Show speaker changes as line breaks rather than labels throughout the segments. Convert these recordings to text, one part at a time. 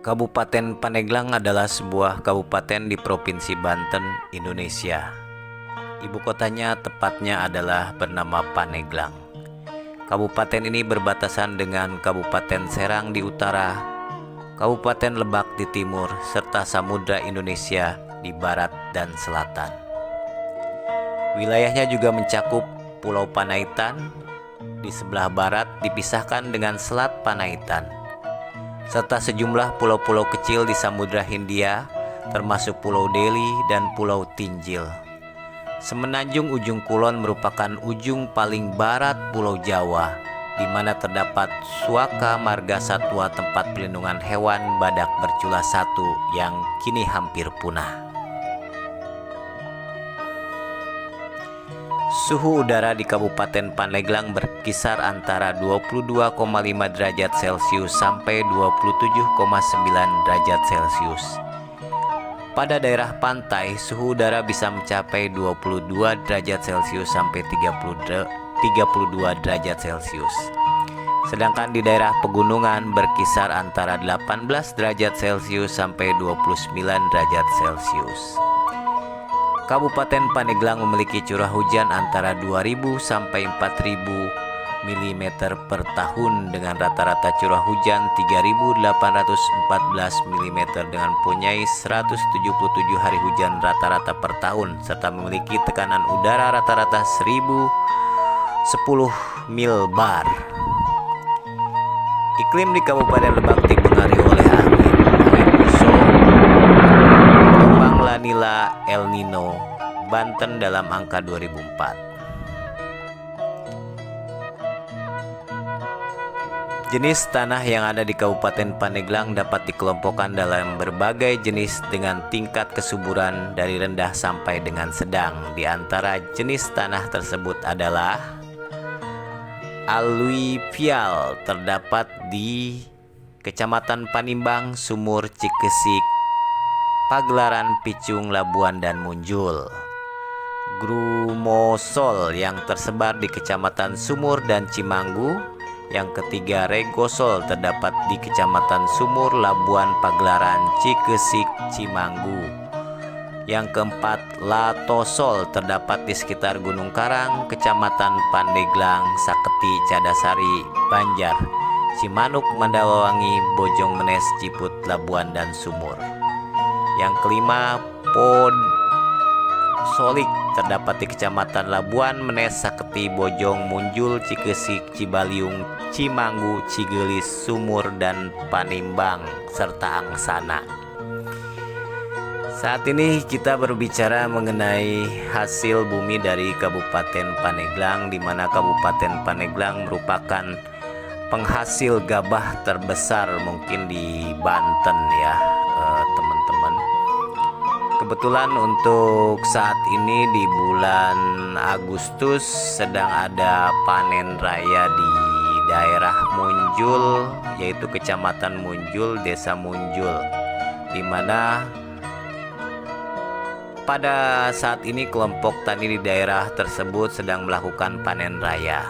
Kabupaten Pandeglang adalah sebuah kabupaten di Provinsi Banten, Indonesia. Ibu kotanya tepatnya adalah bernama Pandeglang. Kabupaten ini berbatasan dengan Kabupaten Serang di utara, Kabupaten Lebak di timur, serta Samudra Indonesia di barat dan selatan. Wilayahnya juga mencakup Pulau Panaitan di sebelah barat dipisahkan dengan Selat Panaitan, serta sejumlah pulau-pulau kecil di Samudra Hindia, termasuk Pulau Deli dan Pulau Tinjil. Semenanjung ujung kulon merupakan ujung paling barat Pulau Jawa, di mana terdapat Suaka Marga Satwa, tempat pelindungan hewan badak bercula satu yang kini hampir punah. Suhu udara di Kabupaten Pandeglang berkisar antara 22,5 derajat Celcius sampai 27,9 derajat Celcius. Pada daerah pantai, suhu udara bisa mencapai 22 derajat Celcius sampai 32 derajat Celcius. Sedangkan di daerah pegunungan berkisar antara 18 derajat Celcius sampai 29 derajat Celcius. Kabupaten Pandeglang memiliki curah hujan antara 2000 sampai 4000 mm per tahun, dengan rata-rata curah hujan 3814 mm, dengan mempunyai 177 hari hujan rata-rata per tahun, serta memiliki tekanan udara rata-rata 1010 mil bar. Iklim di Kabupaten Lebak dipengaruhi oleh angin muson, gelombang La Nina, El Nino, Banten dalam angka 2004. Jenis tanah yang ada di Kabupaten Pandeglang dapat dikelompokkan dalam berbagai jenis dengan tingkat kesuburan dari rendah sampai dengan sedang. Di antara jenis tanah tersebut adalah alluvial, terdapat di Kecamatan Panimbang, Sumur, Cikesik, Pagelaran, Picung, Labuan, dan Munjul. Grumosol yang tersebar di Kecamatan Sumur dan Cimanggu. Yang ketiga, regosol, terdapat di Kecamatan Sumur, Labuan, Pagelaran, Cikesik, Cimanggu. Yang keempat, latosol, terdapat di sekitar Gunung Karang, Kecamatan Pandeglang, Saketi, Cadasari, Banjar, Cimanuk, Mandawangi, Bojong Menes, Ciput, Labuan, dan Sumur. Yang kelima, podsolik, terdapat di Kecamatan Labuan, Menes, Saketi, Bojong, Munjul, Cikesik, Cibaliung, Cimanggu, Cigelis, Sumur, dan Panimbang, serta Angsana. Saat ini kita berbicara mengenai hasil bumi dari Kabupaten Pandeglang, di mana Kabupaten Pandeglang merupakan penghasil gabah terbesar mungkin di Banten ya, teman-teman. Kebetulan untuk saat ini di bulan Agustus sedang ada panen raya di daerah Munjul, yaitu Kecamatan Munjul, Desa Munjul, di mana pada saat ini kelompok tani di daerah tersebut sedang melakukan panen raya.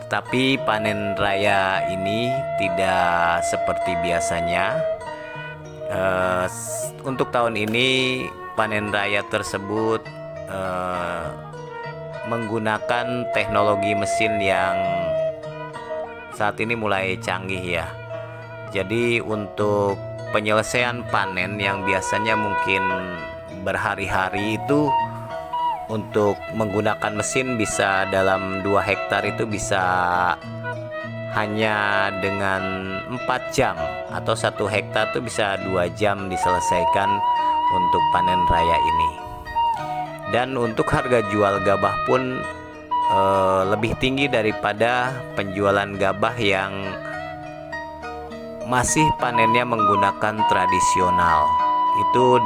Tetapi panen raya ini tidak seperti biasanya. Untuk tahun ini panen raya tersebut menggunakan teknologi mesin yang saat ini mulai canggih ya. Jadi untuk penyelesaian panen yang biasanya mungkin berhari-hari, itu untuk menggunakan mesin bisa dalam 2 hektar itu bisa hanya dengan 4 jam, atau 1 hektar itu bisa 2 jam diselesaikan untuk panen raya ini. Dan untuk harga jual gabah pun lebih tinggi daripada penjualan gabah yang masih panennya menggunakan tradisional. Itu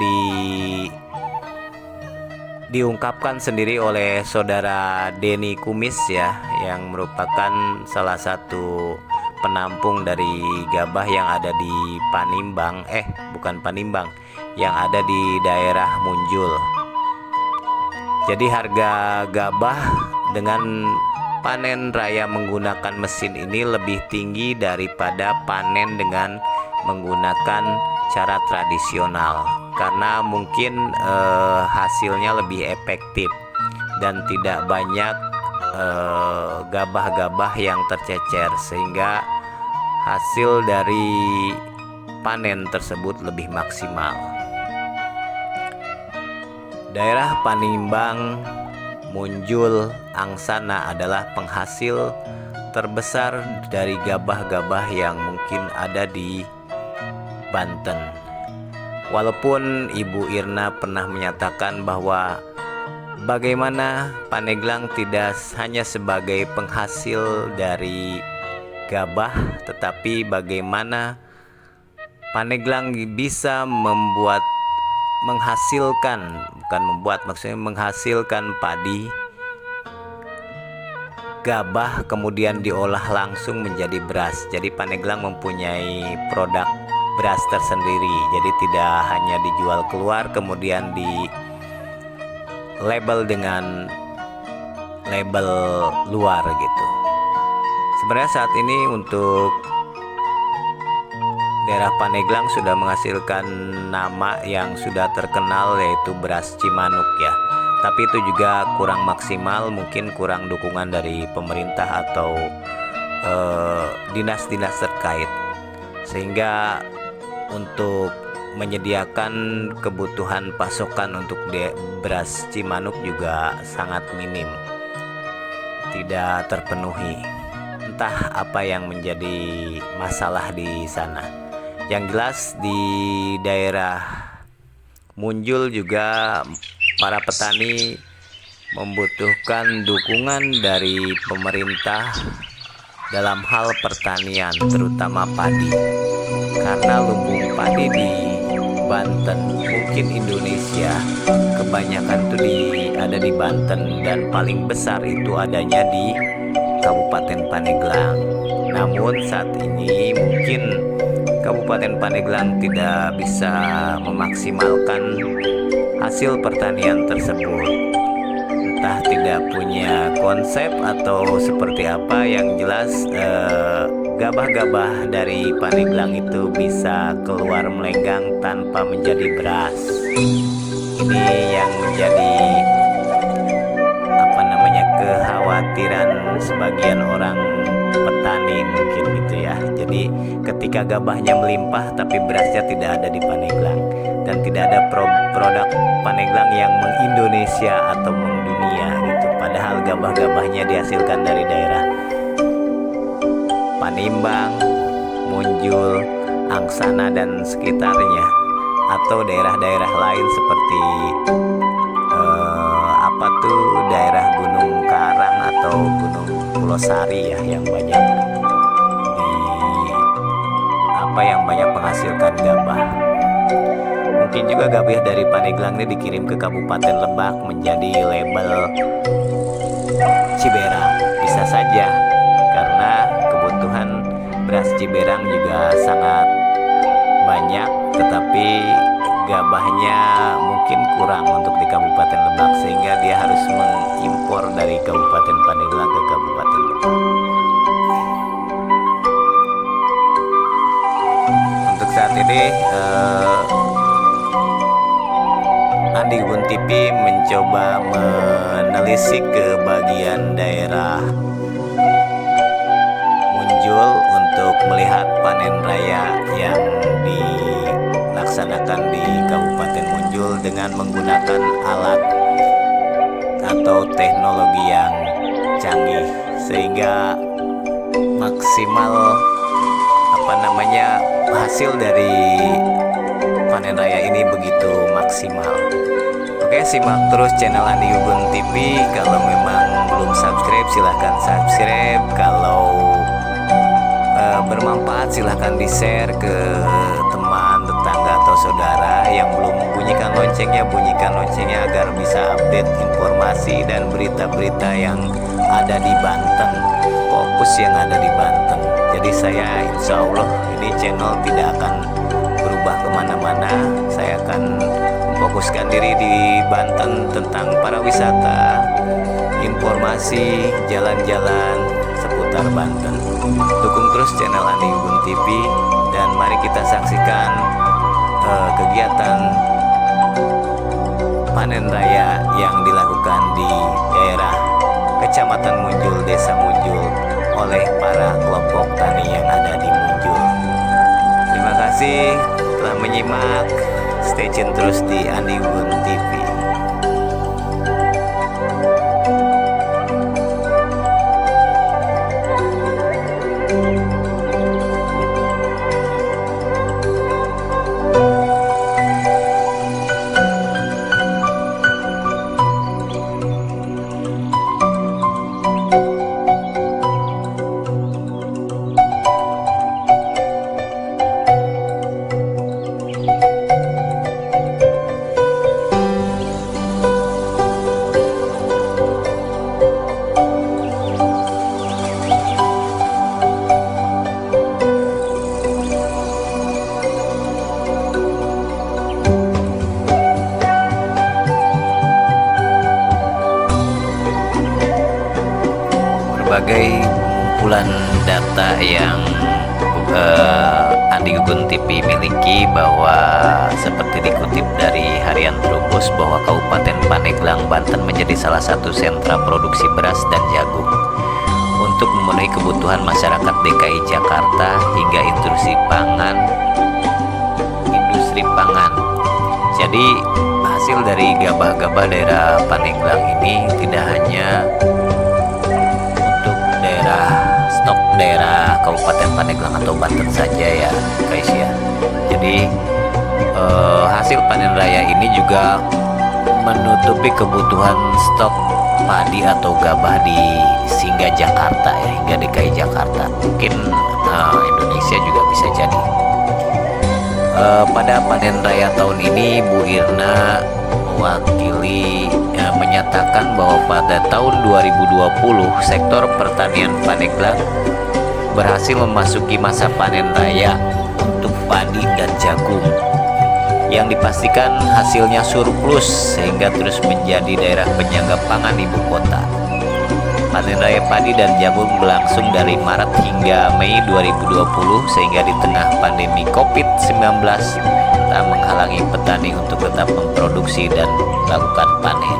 diungkapkan sendiri oleh saudara Denny Kumis ya, yang merupakan salah satu penampung dari gabah yang ada di Panimbang, bukan Panimbang, yang ada di daerah Munjul. Jadi harga gabah dengan panen raya menggunakan mesin ini lebih tinggi daripada panen dengan menggunakan cara tradisional karena mungkin hasilnya lebih efektif dan tidak banyak gabah-gabah yang tercecer, sehingga hasil dari panen tersebut lebih maksimal. Daerah Panimbang, Munjul, Angsana adalah penghasil terbesar dari gabah-gabah yang mungkin ada di Banten. Walaupun Ibu Irna pernah menyatakan bahwa bagaimana Pandeglang tidak hanya sebagai penghasil dari gabah, tetapi bagaimana Pandeglang bisa menghasilkan padi, gabah, kemudian diolah langsung menjadi beras. Jadi Pandeglang mempunyai produk beras tersendiri. Jadi tidak hanya dijual keluar kemudian di label dengan label luar gitu. Sebenarnya saat ini untuk daerah Pandeglang sudah menghasilkan nama yang sudah terkenal, yaitu beras Cimanuk ya. Tapi itu juga kurang maksimal, mungkin kurang dukungan dari pemerintah atau dinas-dinas terkait, sehingga untuk menyediakan kebutuhan pasokan untuk beras Cimanuk juga sangat minim, tidak terpenuhi. Entah apa yang menjadi masalah di sana. Yang jelas di daerah Munjul juga para petani membutuhkan dukungan dari pemerintah dalam hal pertanian, terutama padi, karena lumbung padi di Banten, mungkin Indonesia, kebanyakan ada di Banten dan paling besar itu adanya di Kabupaten Pandeglang. Namun saat ini mungkin Kabupaten Pandeglang tidak bisa memaksimalkan hasil pertanian tersebut. Entah tidak punya konsep atau seperti apa, yang jelas gabah-gabah dari Pandeglang itu bisa keluar melenggang tanpa menjadi beras. Ini yang menjadi kekhawatiran sebagian orang petani mungkin gitu ya. Jadi ketika gabahnya melimpah tapi berasnya tidak ada di Pandeglang, dan tidak ada produk Pandeglang yang meng-Indonesia atau meng-dunia gitu. Padahal gabah-gabahnya dihasilkan dari daerah Panimbang, Munjul, Angsana dan sekitarnya, atau daerah-daerah lain seperti daerah Gunung Karang atau Gunung Pulau Sari ya, yang banyak menghasilkan gabah. Mungkin juga gabah dari Pandeglang ini dikirim ke Kabupaten Lebak menjadi label Ciberang, bisa saja, karena kebutuhan beras Ciberang juga sangat banyak, tetapi gabahnya mungkin kurang untuk di Kabupaten Lebak, sehingga dia harus mengimpor dari Kabupaten Pandeglang ke Kabupaten Lebak. Untuk saat ini Andi Ubun TV mencoba menelisik ke bagian daerah Munjul untuk melihat panen raya yang dilaksanakan di Kabupaten Munjul dengan menggunakan alat atau teknologi yang canggih, sehingga maksimal hasil dari panen raya ini begitu maksimal. Oke, simak terus channel Andi Ubun TV. Kalau memang belum subscribe silahkan subscribe. Kalau bermanfaat silahkan di-share ke teman, tetangga atau saudara. Yang belum bunyikan loncengnya agar bisa update informasi dan berita-berita yang ada di Banten, fokus yang ada di Banten. Jadi saya insya Allah ini channel tidak akan berubah kemana-mana. Saya akan memfokuskan diri di Banten tentang para wisata, informasi, jalan-jalan seputar Banten. Dukung terus channel Andi Ubun TV dan mari kita saksikan kegiatan panen raya yang dilakukan di daerah Kecamatan Munjul, Desa Munjul oleh para kelompok tani yang ada di Munjul. Terima kasih telah menyimak. Stay tune terus di Andi Gun TV. Berbagai kumpulan data yang Andi Gun TV miliki, bahwa seperti dikutip dari Harian Trubus bahwa Kabupaten Pandeglang, Banten menjadi salah satu sentra produksi beras dan jagung untuk memenuhi kebutuhan masyarakat DKI Jakarta hingga industri pangan. Jadi hasil dari gabah-gabah daerah Pandeglang ini tidak hanya stok daerah Kabupaten Pandeglang atau Banten saja ya guys ya. Jadi hasil panen raya ini juga menutupi kebutuhan stok padi atau gabah di hingga Jakarta ya, hingga DKI Jakarta, mungkin Indonesia juga bisa jadi. Pada panen raya tahun ini Bu Irna mewakili menyatakan bahwa pada tahun 2020 sektor pertanian Pandeglang berhasil memasuki masa panen raya untuk padi dan jagung yang dipastikan hasilnya surplus sehingga terus menjadi daerah penyangga pangan ibu kota. Panen raya padi dan jagung berlangsung dari Maret hingga Mei 2020 sehingga di tengah pandemi COVID-19 tak menghalangi petani untuk tetap memproduksi dan melakukan panen.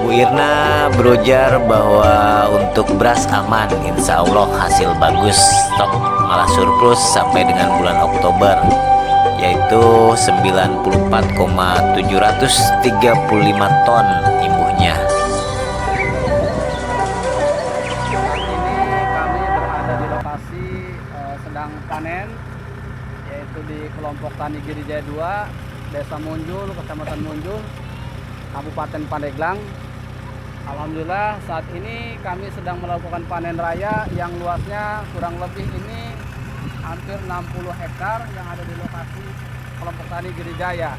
Bu Irna berujar bahwa untuk beras aman, insya Allah hasil bagus, stok malah surplus sampai dengan bulan Oktober, yaitu 94,735 ton imbuhnya.
Panen, yaitu di kelompok tani Girijaya 2, Desa Munjul, Kecamatan Munjul, Kabupaten Pandeglang. Alhamdulillah saat ini kami sedang melakukan panen raya yang luasnya kurang lebih ini hampir 60 hektar yang ada di lokasi kelompok tani Girijaya.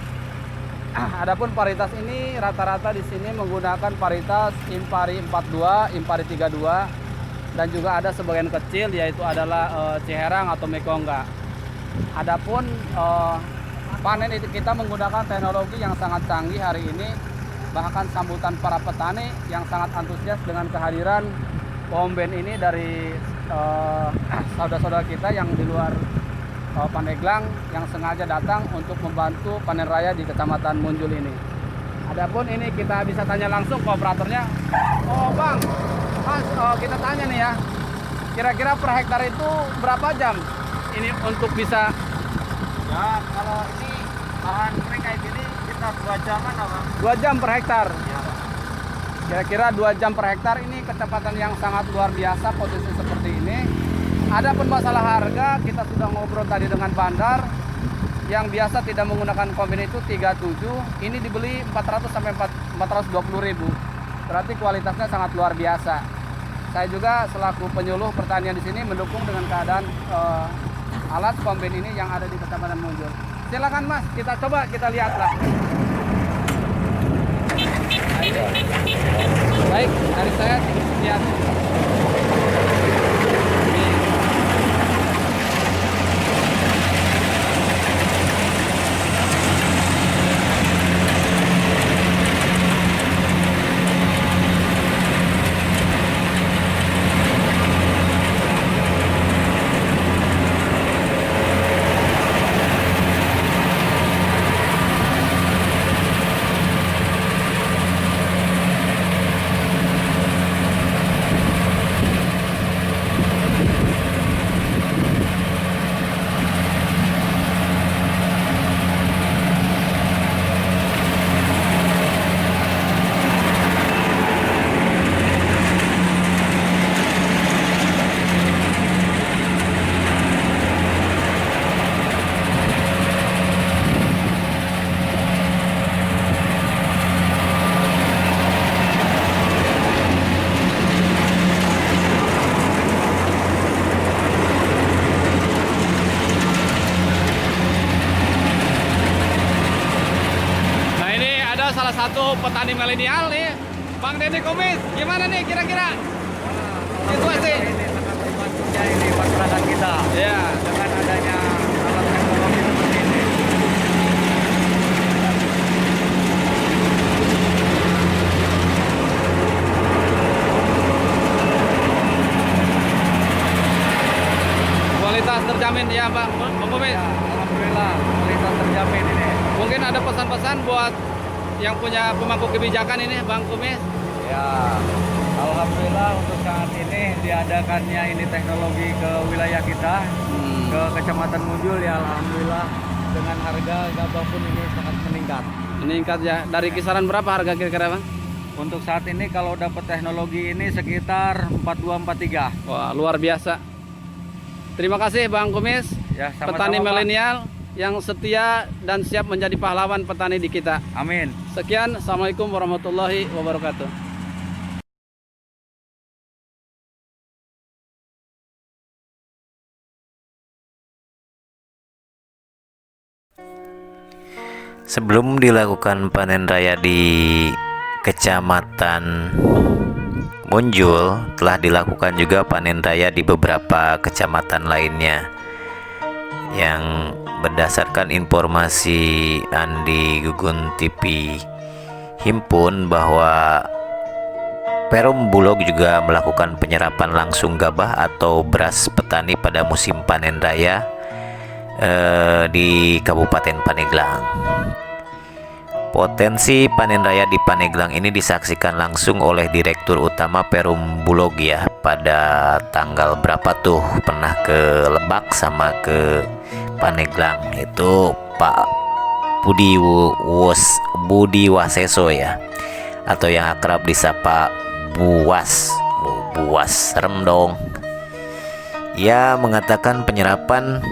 Adapun varietas ini rata-rata di sini menggunakan varietas Impari 42, Impari 32. Dan juga ada sebagian kecil yaitu adalah Ciherang atau Mekongga. Adapun panen itu kita menggunakan teknologi yang sangat canggih hari ini. Bahkan sambutan para petani yang sangat antusias dengan kehadiran Pomben ini dari saudara-saudara kita yang di luar Pandeglang yang sengaja datang untuk membantu panen raya di Kecamatan Munjul ini. Adapun ini kita bisa tanya langsung ke operatornya. Oh Bang, Mas, kita tanya nih ya, kira-kira per hektar itu berapa jam ini untuk bisa?
Ya, kalau ini lahan kering kayak gini kita 2 jaman apa?
2 jam per hektar.
Ya.
Kira-kira 2 jam per hektar ini kecepatan yang sangat luar biasa posisi seperti ini. Adapun masalah harga, kita sudah ngobrol tadi dengan bandar yang biasa tidak menggunakan kombin itu 37, ini dibeli 400 sampai 420 ribu. Berarti kualitasnya sangat luar biasa. Saya juga selaku penyuluh pertanian di sini mendukung dengan keadaan alat kombin ini yang ada di Kecamatan Munjul. Silakan Mas, kita coba kita lihatlah. Baik, dari saya lihat. satu petani milenial nih, Bang Deddy Komis. Gimana nih kira-kira situasi?
Ini sangat membantunya ini masyarakat kita.
Ya,
Dengan adanya alat teknologi seperti ini.
kualitas terjamin ya Bang Komis.
Ya, alhamdulillah kualitas terjamin ini.
Mungkin ada pesan-pesan buat yang punya pemangku kebijakan ini Bang Komis.
Ya, alhamdulillah untuk saat ini diadakannya ini teknologi ke wilayah kita, ke Kecamatan Munjul ya, alhamdulillah dengan harga gabah pun ini sangat meningkat.
Meningkat ya. Dari kisaran berapa harga kira-kira Bang?
Untuk saat ini kalau dapat teknologi ini sekitar 4243.
Wah, luar biasa. Terima kasih Bang Komis,
Ya, sama-sama,
petani
Pak.
milenial yang setia dan siap menjadi pahlawan petani di kita.
Amin.
Sekian, Assalamualaikum warahmatullahi wabarakatuh.
Sebelum dilakukan panen raya di Kecamatan Munjul, telah dilakukan juga panen raya di beberapa kecamatan lainnya. Yang berdasarkan informasi Andi Gugun TV himpun bahwa Perum Bulog juga melakukan penyerapan langsung gabah atau beras petani pada musim panen raya di Kabupaten Pandeglang. Potensi panen raya di Pandeglang ini disaksikan langsung oleh Direktur Utama Perum Bulog ya. Pada tanggal berapa tuh pernah ke Lebak sama ke Pandeglang, itu Pak Budi Waseso ya, atau yang akrab disapa Buas. Serem dong. Ia mengatakan penyerapan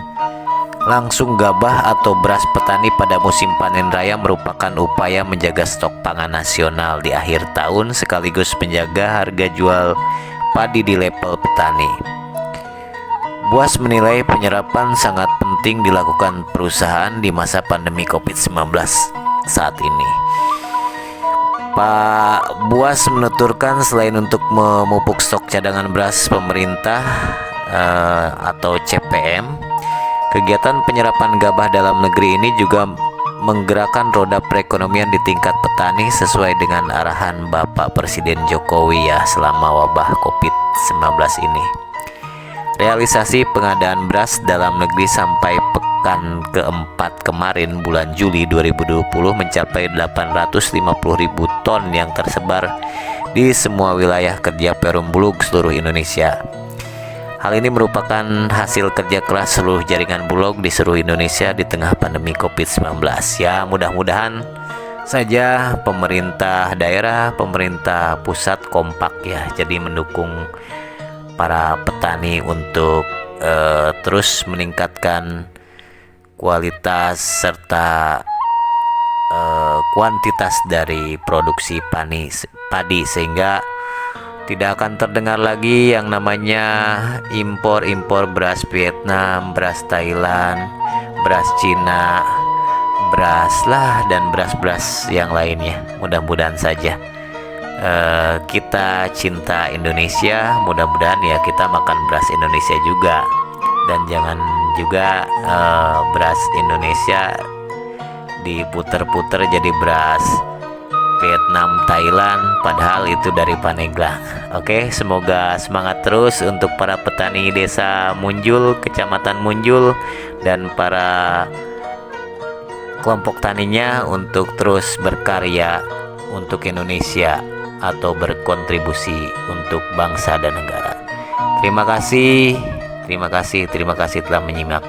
langsung gabah atau beras petani pada musim panen raya merupakan upaya menjaga stok pangan nasional di akhir tahun sekaligus menjaga harga jual padi di level petani. Buas menilai penyerapan sangat penting dilakukan perusahaan di masa pandemi COVID-19 saat ini. Pak Buas menuturkan selain untuk memupuk stok cadangan beras pemerintah atau CPM, kegiatan penyerapan gabah dalam negeri ini juga menggerakkan roda perekonomian di tingkat petani sesuai dengan arahan Bapak Presiden Jokowi ya selama wabah COVID-19 ini. Realisasi pengadaan beras dalam negeri sampai pekan keempat kemarin bulan Juli 2020 mencapai 850.000 ton yang tersebar di semua wilayah kerja Perum Bulog seluruh Indonesia. Hal ini merupakan hasil kerja keras seluruh jaringan Bulog di seluruh Indonesia di tengah pandemi COVID-19. Ya, mudah-mudahan saja pemerintah daerah, pemerintah pusat kompak ya, jadi mendukung para petani untuk terus meningkatkan kualitas serta kuantitas dari produksi padi sehingga tidak akan terdengar lagi yang namanya impor beras Vietnam, beras Thailand, beras Cina, beras lah dan beras-beras yang lainnya. Mudah-mudahan saja kita cinta Indonesia, mudah-mudahan ya kita makan beras Indonesia juga, dan jangan juga beras Indonesia diputer-puter jadi beras Vietnam, Thailand, padahal itu dari Pandeglang. Oke, semoga semangat terus untuk para petani desa Munjul, Kecamatan Munjul, dan para kelompok taninya untuk terus berkarya untuk Indonesia atau berkontribusi untuk bangsa dan negara. Terima kasih telah menyimak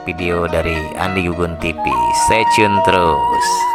video dari Andi Gugun TV. Stay tune terus.